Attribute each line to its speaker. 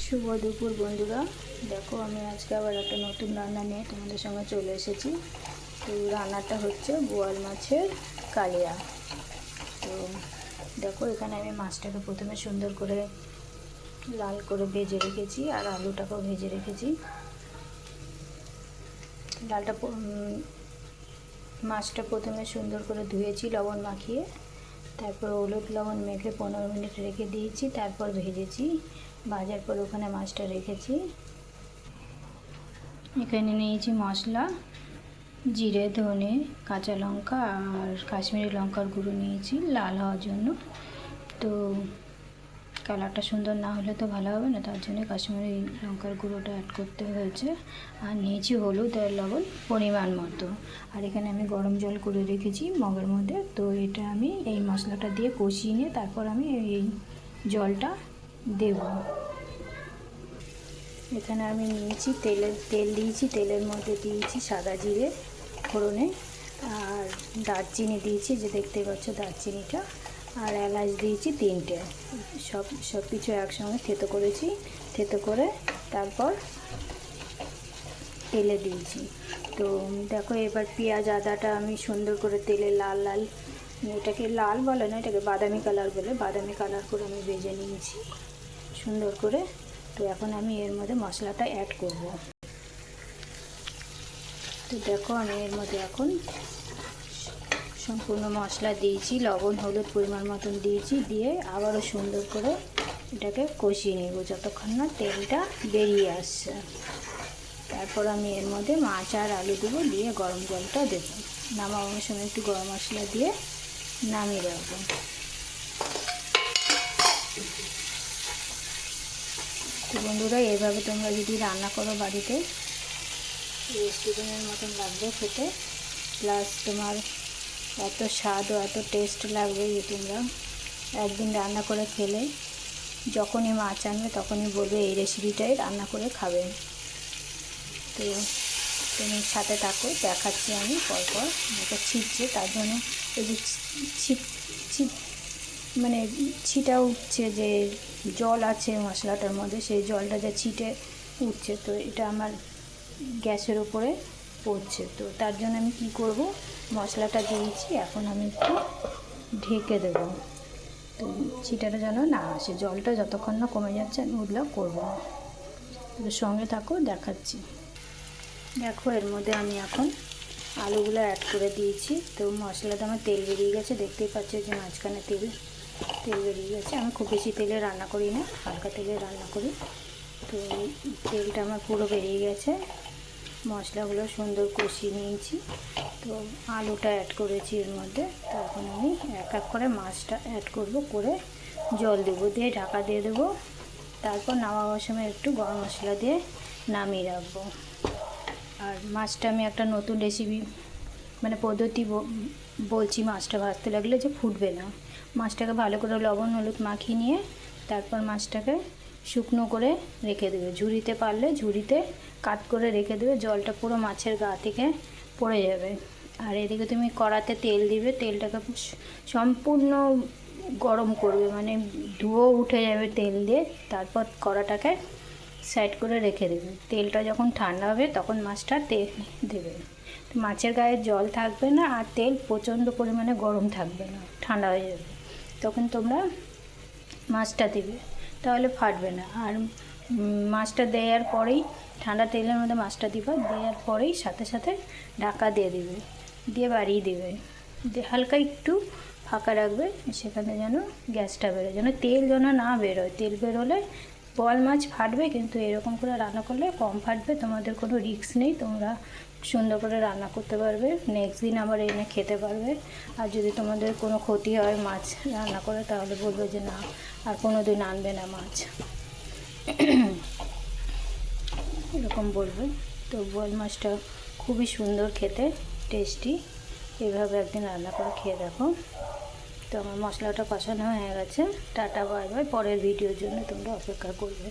Speaker 1: শুভ দুপুর বন্ধুরা। দেখো আমি আজকে আবার একটা নতুন রান্না নিয়ে তোমাদের সঙ্গে চলে এসেছি। তো রান্নাটা হচ্ছে বোয়াল মাছের কালিয়া। তো দেখো এখানে আমি মাছটাকে প্রথমে সুন্দর করে লাল করে ভেজে রেখেছি আর আলুটাকেও ভেজে রেখেছি। মাছটা প্রথমে সুন্দর করে ধুয়েছি লবণ মাখিয়ে, তারপর হলুদ লবণ মেখে 15 মিনিট রেখে দিয়েছি, তারপর ভেজেছি। ভাজার পর ওখানে মাছটা রেখেছি। এখানে নিয়েছি মশলা, জিরে, ধনে, কাঁচা লঙ্কা আর কাশ্মীরি লঙ্কার গুঁড়ো নিয়েছি লাল হওয়ার জন্য। তো কালারটা সুন্দর না হলে তো ভালো হবে না, তার জন্য কাশ্মীরি লঙ্কার গুঁড়োটা অ্যাড করতে হয়েছে। আর নিয়েছি হলুদ আর লবণ পরিমাণ মতো। আর এখানে আমি গরম জল করে রেখেছি মগের মধ্যে। তো এটা আমি এই মশলাটা দিয়ে কষিয়ে নিয়ে তারপর আমি এই জলটা দেব। এখানে আমি নিয়েছি তেল দিয়েছি, তেলের মধ্যে দিয়েছি সাদা জিরে ফোড়নে, আর দারচিনি দিয়েছি, যে দেখতে পাচ্ছ দারচিনিটা, আর এলাচ দিয়েছি 3টে। সব কিছু একসঙ্গে থেতো করেছি। থেতো করে তারপর তেলে দিয়েছি। তো দেখো এবার পেঁয়াজ আদাটা আমি সুন্দর করে তেলে লাল লাল, এটাকে লাল বলে না, এটাকে বাদামি কালার বলে, বাদামি কালার করে আমি ভেজে নিয়েছি সুন্দর করে। তো এখন আমি এর মধ্যে মশলাটা অ্যাড করব। তো দেখো আমি এর মধ্যে এখন সম্পূর্ণ মশলা দিয়েছি, লবণ হলুদ পরিমাণ মতন দিয়েছি, দিয়ে আবারও সুন্দর করে এটাকে কষিয়ে নেব যতক্ষণ না তেলটা বেরিয়ে আসছে। তারপর আমি এর মধ্যে মাছ আর আলু দেবো, দিয়ে গরম জলটা দেবো। নামানোর সময় একটু গরম মশলা দিয়ে নামিয়ে রাখবো। তো বন্ধুরা এভাবে তোমরা যদি রান্না করো বাড়িতে, রেস্টুরেন্টের মতন লাগবে খেতে, প্লাস তোমার এত স্বাদ ও এত টেস্ট লাগবে যে তোমরা একদিন রান্না করে খেলে যখনই মাছ আনবে তখনই বলবে এই রেসিপিটাই রান্না করে খাবে। তো তুমি সাথে থাকো, দেখাচ্ছি আমি পরপর। এটা ছিটছে, তার জন্য এই যে মানে ছিটা উঠছে, যে জল আছে মশলাটার মধ্যে, সেই জলটা যা ছিটে উঠছে, তো এটা আমার গ্যাসের উপরে পড়ছে। তো তার জন্য আমি কি করব, মশলাটা দিয়েছি, এখন আমি একটু ঢেকে দেবো। তো ছিটাটা যেন না আসে, জলটা যতক্ষণ না কমে যাচ্ছে আমি ওগুলো করবো। তো সঙ্গে থাকো, দেখাচ্ছি। দেখো এর মধ্যে আমি এখন আলুগুলো অ্যাড করে দিয়েছি। তো মশলাটা আমার তেল বেরিয়ে গেছে, দেখতেই পাচ্ছ যে মাঝখানে তেল বেরিয়ে গেছে। আমি খুব বেশি তেলে রান্না করি না, হালকা তেলে রান্না করি। তো তেলটা আমার পুরো বেরিয়ে গেছে, মশলাগুলো সুন্দর কষিয়ে নিয়েছি। তো আলুটা অ্যাড করেছি এর মধ্যে। তো এখন আমি এক এক করে মাছটা অ্যাড করব, করে জল দেবো, দিয়ে ঢাকা দিয়ে দেবো। তারপর নামাবার সময় একটু গরম মশলা দিয়ে নামিয়ে রাখবো। আর মাছটা আমি একটা নতুন রেসিপি মানে পদ্ধতি বলছি, মাছটা ভাজতে লাগলে যে ফুটবে না। মাছটাকে ভালো করে লবণ হলুদ মাখিয়ে নিয়ে তারপর মাছটাকে শুকনো করে রেখে দেবে, ঝুড়িতে পারলে ঝুড়িতে কাট করে রেখে দেবে, জলটা পুরো মাছের গা থেকে পড়ে যাবে। আর এদিকে তুমি কড়াতে তেল দিবে, তেলটাকে সম্পূর্ণ গরম করবে, মানে ধুয়ো উঠে যাবে তেল দিয়ে। তারপর কড়াটাকে সাইড করে রেখে দেবে। তেলটা যখন ঠান্ডা হবে তখন মাছটা তেল দেবে। মাছের গায়ে জল থাকবে না, আর তেল প্রচণ্ড পরিমাণে গরম থাকবে না, ঠান্ডা হয়ে যাবে। তখন তোমরা মাছটা দেবে, তাহলে ফাটবে না। আর মাছটা দেওয়ার পরেই ঠান্ডা তেলের মধ্যে মাছটা দিবা, দেওয়ার পরেই সাথে সাথে ঢাকা দিয়ে দেবে, দিয়ে বাড়িয়ে দেবে, দিয়ে হালকা একটু ফাঁকা রাখবে, সেখানে যেন গ্যাসটা বেরোয়, যেন তেল যেন না বেরোয়। তেল বেরোলে বোয়াল মাছ ফাটবে, কিন্তু এরকম করে রান্না করলে কম ফাটবে, তোমাদের কোনো রিস্ক নেই, তোমরা সুন্দর করে রান্না করতে পারবে, নেক্সট দিন আবার এনে খেতে পারবে। আর যদি তোমাদের কোনো ক্ষতি হয় মাছ রান্না করে, তাহলে বলবে যে না আর কোনো দিন আনবে না মাছ, এরকম বলবে। তো বোয়াল মাছটা খুবই সুন্দর খেতে, টেস্টি, এভাবে একদিন রান্না করে খেয়ে দেখো। তো আমার মশলাটা কষানো হয়ে গেছে। টাটা বাই বাই, পরের ভিডিওর জন্য তোমরা অপেক্ষা করবে।